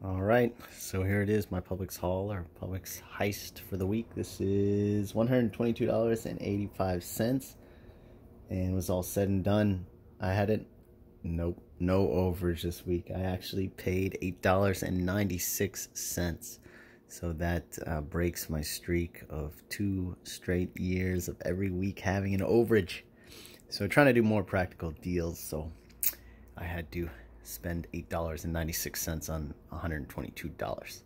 All right, so here it is, my Publix haul or Publix heist for the week. This is $122.85, and was all said and done. I had it, no overage this week. I actually paid $8.96, so that breaks my streak of 2 straight years of every week having an overage. So trying to do more practical deals, so I had to spend $8.96 on $122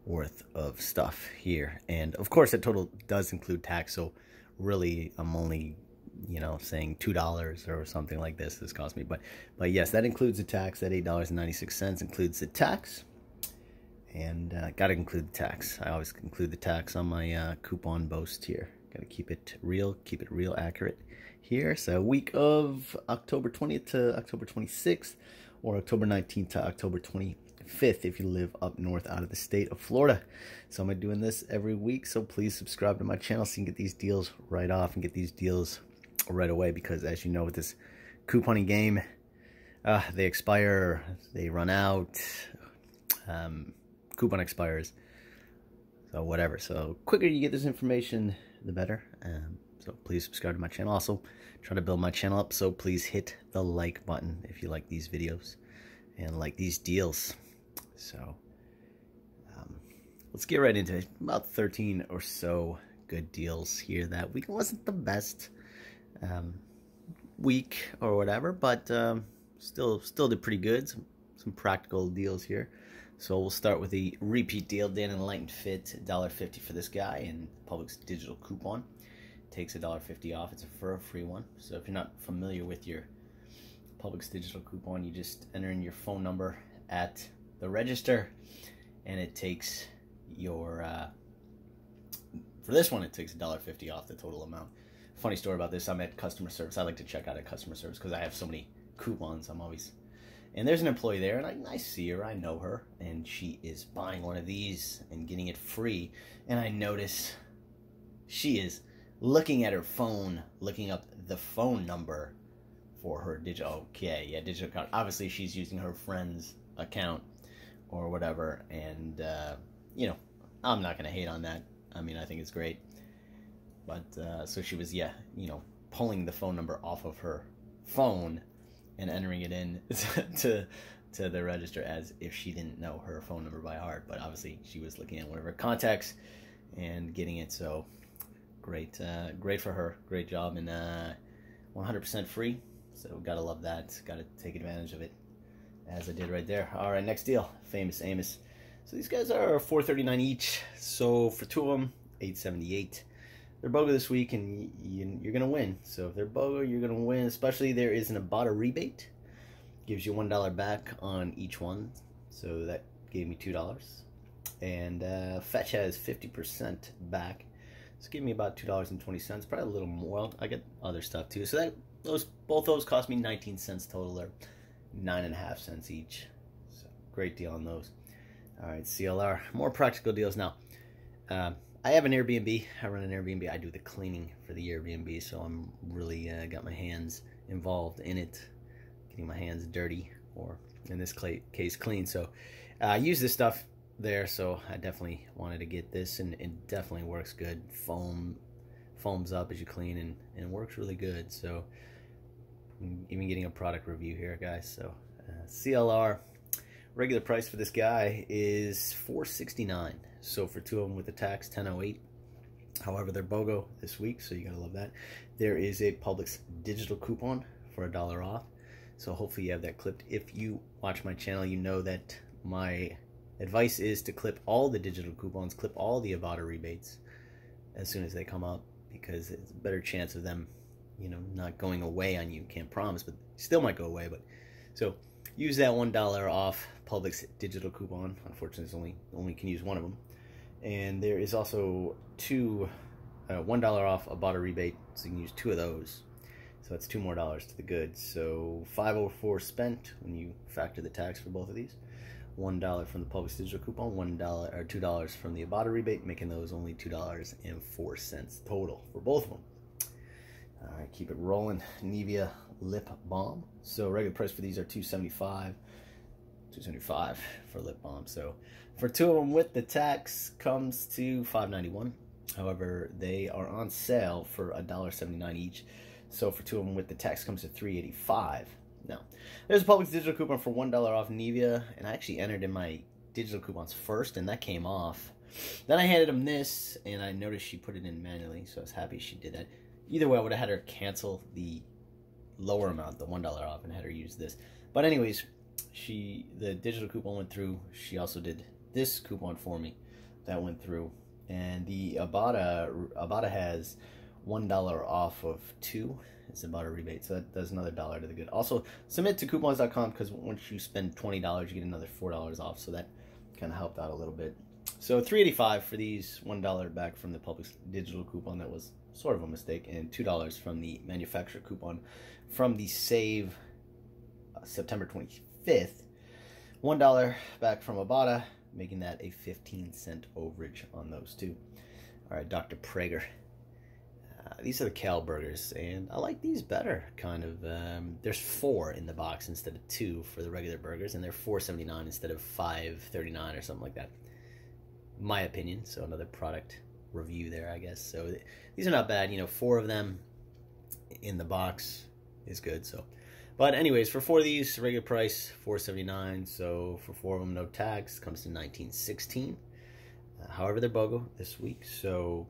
worth of stuff here. And of course that total does include tax, so really I'm only, you know, saying $2 or something like this cost me, but yes, that includes the tax. That $8.96 includes the tax, and gotta include the tax. I always include the tax on my coupon boast here. Gotta keep it real accurate here. So week of October 20th to October 26th, or October 19th to October 25th if you live up north out of the state of Florida. So I'm doing this every week, so please subscribe to my channel so you can get these deals right off and get these deals right away, because as you know, with this couponing game, they expire, they run out, coupon expires, so whatever. So quicker you get this information, the better. So please subscribe to my channel. Also, try to build my channel up, so please hit the like button if you like these videos and like these deals. So let's get right into it. About 13 or so good deals here that week. It wasn't the best week or whatever, but still did pretty good. Some practical deals here. So we'll start with the repeat deal. Dannon Light and Fit, $1.50 for this guy, and Publix digital coupon takes $1.50 off. It's for a free one. So if you're not familiar with your Publix digital coupon, you just enter in your phone number at the register, and it takes your for this one it takes $1.50 off the total amount. Funny story about this, I'm at customer service. I like to check out at customer service because I have so many coupons. And there's an employee there, and I see her, I know her, and she is buying one of these and getting it free, and I notice she is looking at her phone, looking up the phone number for her digital, digital account. Obviously, she's using her friend's account or whatever, and, you know, I'm not going to hate on that. I mean, I think it's great. But, so she was, you know, pulling the phone number off of her phone and entering it in to the register as if she didn't know her phone number by heart. But obviously, she was looking at one of her contacts and getting it, so great for her, great job, and 100% free, so gotta love that, gotta take advantage of it, as I did right there. All right, next deal, famous Amos. So these guys are $4.39 each, so for 2 of them, $8.78. They're BOGO this week, and you're gonna win. So if they're BOGO, you're gonna win. Especially there is an Ibotta rebate, gives you $1 back on each one, so that gave me $2. And Fetch has 50% back. It's giving me about $2.20, probably a little more. I get other stuff too. So both those cost me 19 cents total. They're 9.5 cents each. So great deal on those. All right, CLR. More practical deals now. I have an Airbnb. I run an Airbnb. I do the cleaning for the Airbnb, so I'm really got my hands involved in it, getting my hands dirty, or in this case, clean. So I use this stuff there, so I definitely wanted to get this, and it definitely works good. Foams up as you clean, and works really good. So I'm even getting a product review here, guys. So CLR regular price for this guy is $4.69. So for 2 of them with the tax, $10.08. However, they're BOGO this week, so you gotta love that. There is a Publix digital coupon for $1 off. So hopefully you have that clipped. If you watch my channel, you know that my advice is to clip all the digital coupons, clip all the Ibotta rebates as soon as they come up, because it's a better chance of them, you know, not going away on you. Can't promise, but still might go away. But so use that $1 off Publix digital coupon. Unfortunately, it's only can use one of them. And there is also $1 off Ibotta rebate, so you can use 2 of those. So that's $2 more to the good. So $5.04 spent when you factor the tax for both of these. $1 from the Publix digital coupon, $1 or $2 from the Ibotta rebate, making those only $2.04 total for both of them. All right, keep it rolling. Nivea lip balm. So regular price for these are $2.75. $2.75 for lip balm. So for two of them with the tax comes to $5.91. However, they are on sale for $1.79 each. So for two of them with the tax comes to $3.85. Now, there's a Publix digital coupon for $1 off Nivea, and I actually entered in my digital coupons first, and that came off. Then I handed him this, and I noticed she put it in manually, so I was happy she did that. Either way, I would have had her cancel the lower amount, the $1 off, and had her use this. But anyways, the digital coupon went through. She also did this coupon for me. That went through. And the Ibotta has $1 off of 2. It's about a rebate, so that does another $1 to the good. Also, submit to coupons.com, because once you spend $20, you get another $4 off, so that kind of helped out a little bit. So $3.85 for these, $1 back from the Publix digital coupon that was sort of a mistake, and $2 from the manufacturer coupon from the Save September 25th. $1 back from Ibotta, making that a 15-cent overage on those two. All right, Dr. Prager. These are the kale burgers, and I like these better, kind of. There's 4 in the box instead of 2 for the regular burgers, and they're $4.79 instead of $5.39 or something like that. My opinion, so another product review there, I guess. So these are not bad. You know, 4 of them in the box is good. So, but anyways, for 4 of these, regular price $4.79. So for 4 of them, no tax, comes to $19.16. However, they're BOGO this week, so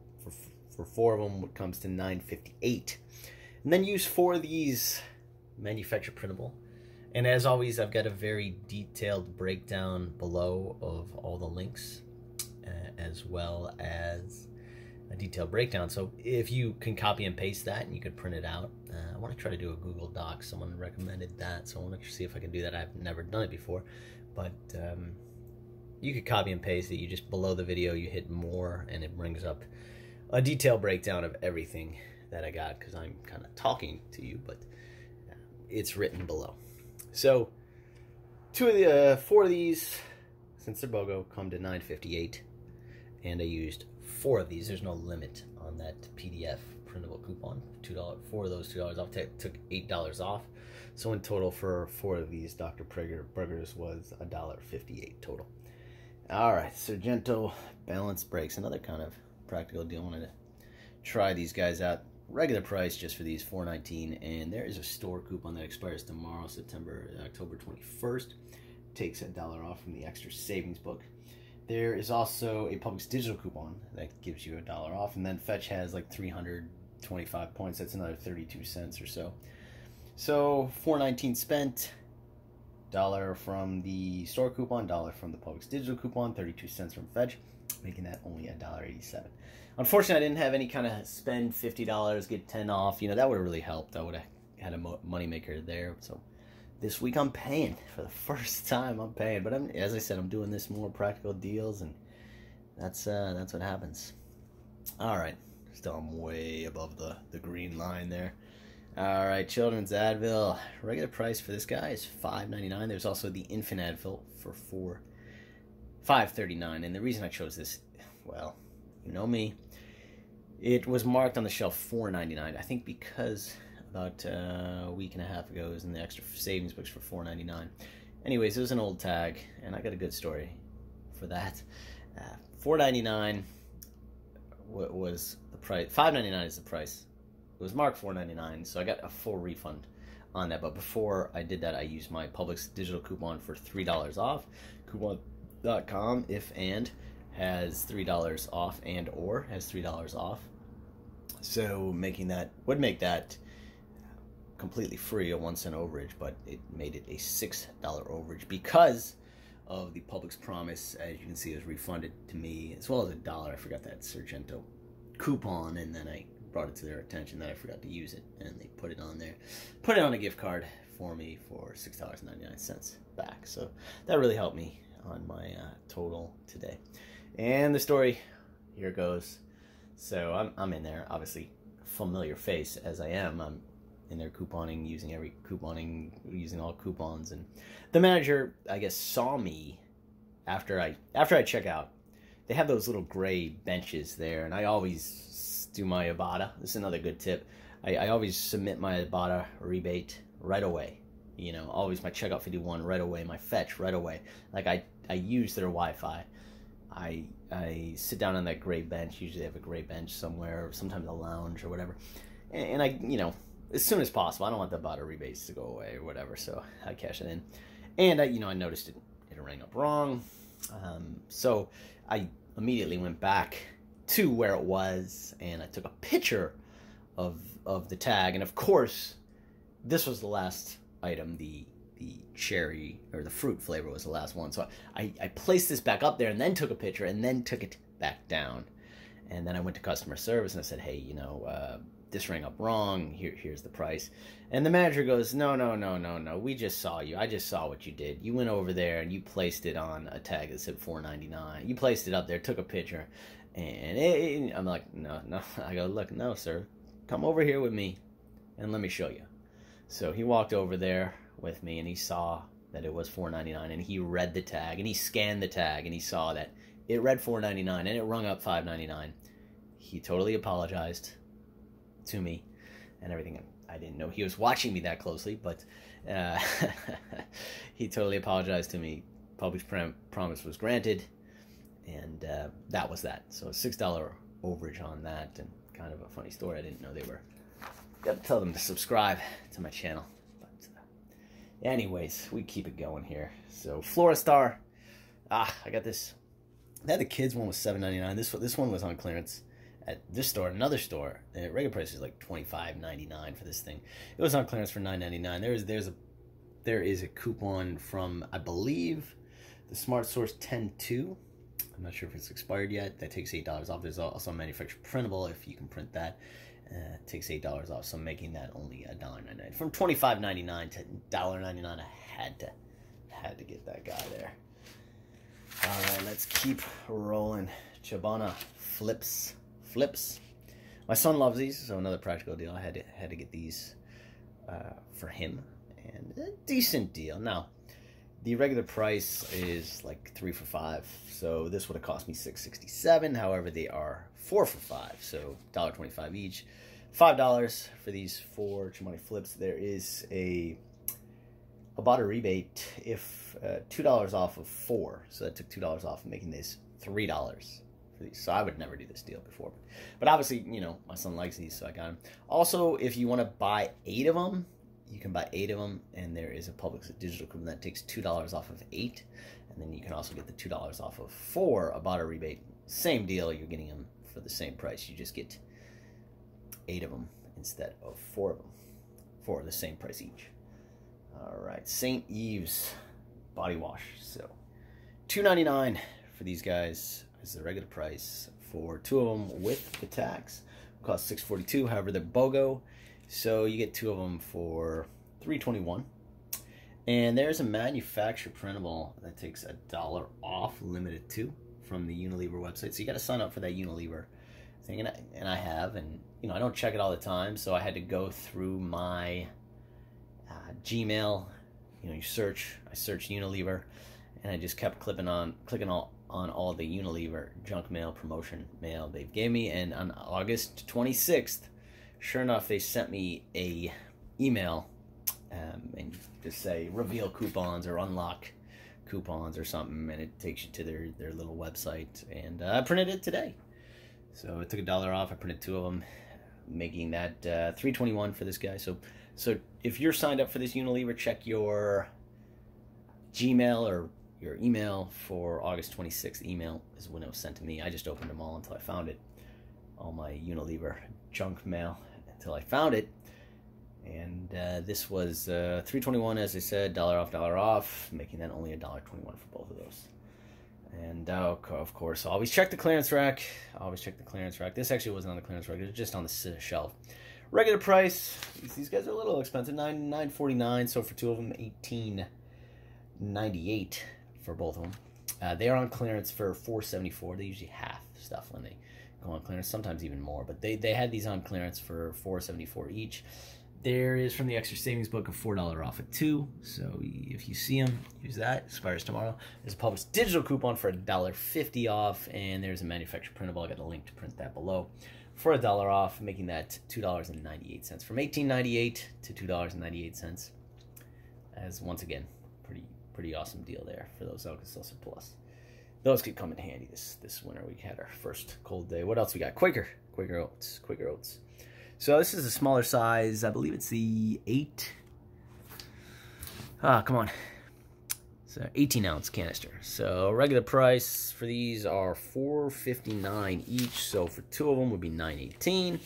for 4 of them, it comes to $9.58. And then use 4 of these manufacturer printable. And as always, I've got a very detailed breakdown below of all the links, as well as a detailed breakdown. So if you can copy and paste that and you could print it out, I want to try to do a Google Doc. Someone recommended that, so I want to see if I can do that. I've never done it before, but you could copy and paste it. You just, below the video, you hit more, and it brings up a detailed breakdown of everything that I got, because I'm kind of talking to you, but it's written below. So 4 of these, since they're BOGO, come to $9.58, and I used 4 of these. There's no limit on that PDF printable coupon. $2, 4 of those $2 off. Took $8 off. So in total for 4 of these Dr. Prager burgers was $1.58 total. All right, Sargento balance brakes, another kind of practical deal. I wanted to try these guys out. Regular price just for these $4.19, and there is a store coupon that expires tomorrow, October 21st. Takes $1 off from the extra savings book. There is also a Publix digital coupon that gives you $1 off, and then Fetch has like 325 points. That's another 32 cents or so. So $4.19 spent, $1 from the store coupon, $1 from the Publix digital coupon, 32 cents from Fetch, making that only $1.87. Unfortunately, I didn't have any kind of spend $50, get 10 off. You know, that would have really helped. I would have had a moneymaker there. So this week I'm paying. For the first time, I'm paying. But as I said, I'm doing this more practical deals, and that's what happens. All right. Still, I'm way above the green line there. All right, children's Advil. Regular price for this guy is $5.99. There's also the infant Advil for $5.39. And the reason I chose this, well, you know me, it was marked on the shelf $4.99. I think because about a week and a half ago it was in the extra savings books for $4.99. Anyways, it was an old tag, and I got a good story for that. $4.99 was the price. $5.99 is the price. It was marked $4.99, so I got a full refund on that. But before I did that, I used my Publix digital coupon for $3 off. Coupon.com, if and, has $3 off, and or has $3 off. So would make that completely free, a 1 cent overage, but it made it a $6 overage because of the Publix promise. As you can see, it was refunded to me, as well as $1. I forgot that Sargento coupon, and then I brought it to their attention that I forgot to use it, and they put it on there, put it on a gift card for me for $6.99 back. So that really helped me on my total today. And the story, here it goes. So I'm in there, obviously familiar face as I am. I'm in there couponing, using all coupons, and the manager, I guess, saw me after I check out. They have those little gray benches there, and I always do my Ibotta. This is another good tip. I always submit my Ibotta rebate right away. You know, always my checkout 51 right away, my fetch right away. Like I use their Wi-Fi. I sit down on that gray bench. Usually they have a gray bench somewhere, or sometimes a lounge or whatever. And I, you know, as soon as possible. I don't want the Ibotta rebates to go away or whatever, so I cash it in. And I, you know, I noticed it rang up wrong. So I immediately went back to where it was, and I took a picture of the tag. And of course, this was the last item. The cherry or the fruit flavor was the last one. So I placed this back up there and then took a picture and then took it back down. And then I went to customer service and I said, hey, you know, this rang up wrong. Here's the price. And the manager goes, no. We just saw you. I just saw what you did. You went over there and you placed it on a tag that said $4.99. You placed it up there, took a picture, and I'm like, no. I go, look, no, sir. Come over here with me and let me show you. So he walked over there with me and he saw that it was $4.99, and he read the tag and he scanned the tag and he saw that it read $4.99 and it rung up $5.99. He totally apologized to me and everything. I didn't know he was watching me that closely, but he totally apologized to me. Publix promise was granted, and that was that. So a $6 overage on that, and kind of a funny story. I didn't know they were. Got to tell them to subscribe to my channel. But anyways, we keep it going here. So Florastor. I got this. I had the kids one was $7.99. This one was on clearance at this store, another store. The regular price is like $25.99 for this thing. It was on clearance for $9.99. There is a coupon from, I believe, the Smart Source 10.2. I'm not sure if it's expired yet. That takes $8 off. There's also a manufacturer printable if you can print that. It takes $8 off, so I'm making that only $1.99. From $25.99 to $1.99, I had to get that guy there. All right, let's keep rolling. Chobani flips. My son loves these, so another practical deal. I had to get these for him, and a decent deal. Now, the regular price is like 3 for $5, so this would have cost me $6.67. However, they are 4 for $5, so $1.25 each. $5 for these 4 Chobani flips. There is a Ibotta rebate if $2 off of 4, so that took $2 off, making this $3 for these. So I would never do this deal before, but obviously, you know, my son likes these, so I got them. Also, if you want to buy 8 of them, you can buy 8 of them, and there is a Publix digital coupon that takes $2 off of 8, and then you can also get the $2 off of 4 Ibotta rebate. Same deal, you're getting them for the same price. You just get 8 of them instead of 4 of them for the same price each. All right, St.Ives body wash. So $2.99 for these guys is the regular price. For 2 of them with the tax, it costs $6.42. However, they're BOGO, so you get 2 of them for $3.21. And there's a manufacturer printable that takes $1 off, limited to, from the Unilever website. So you got to sign up for that Unilever thing, and I have, and you know, I don't check it all the time, so I had to go through my Gmail. You know, I searched Unilever, and I just kept clicking on all the Unilever junk mail, promotion mail they gave me. And on August 26th, sure enough, they sent me a email and just say reveal coupons or unlock coupons or something, and it takes you to their little website. And I printed it today, so it took $1 off. I printed 2 of them, making that $3.21 for this guy. So if you're signed up for this Unilever, check your Gmail or your email for August 26th. Email is when it was sent to me. I just opened them all until I found it. All my Unilever junk mail until I found it. And this was $3.21, as I said, $1 off, making that only $1.21 for both of those. And of course, always check the clearance rack. This actually wasn't on the clearance rack; it was just on the shelf. Regular price. These guys are a little expensive, $9.49. So for 2 of them, $18.98 for both of them. They are on clearance for $4.74. They usually half stuff when they go on clearance, sometimes even more. But they had these on clearance for $4.74 each. There is, from the extra savings book, a $4 off at 2. So if you see them, use that. Expires tomorrow. There's a Publix digital coupon for $1.50 off, and there's a manufacturer printable. I got a link to print that below for $1 off, making that $2.98. From $18.98 to $2.98. as once again, pretty awesome deal there for those Alka Seltzer Plus. Those could come in handy this winter. We had our first cold day. What else we got? Quaker Oats. So this is a smaller size. I believe it's the 18-ounce canister. So regular price for these are $4.59 each. So for 2 of them would be $9.18.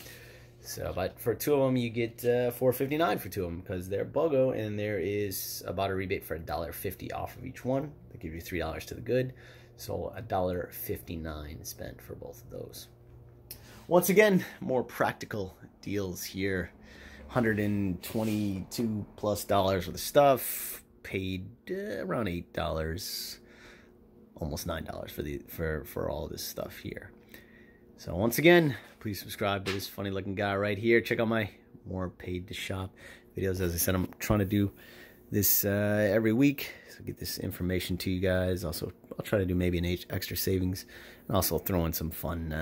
So, but for 2 of them, you get $4.59 for 2 of them because they're BOGO, and there is about a rebate for $1.50 off of each one. That gives you $3 to the good. So $1.59 spent for both of those. Once again, more practical deals here. $122 plus worth of stuff. Paid around $8, almost $9 for all this stuff here. So once again, please subscribe to this funny looking guy right here. Check out my more paid to shop videos. As I said, I'm trying to do this every week, so get this information to you guys. Also, I'll try to do maybe an extra savings, and also throw in some fun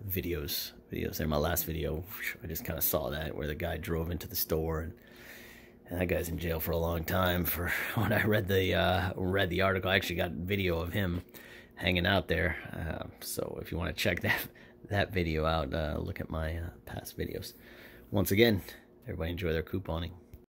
videos there. My last video, I just kind of saw that where the guy drove into the store, and that guy's in jail for a long time. For when I read the article, I actually got video of him hanging out there. So if you want to check that video out, look at my past videos. Once again, everybody enjoy their couponing.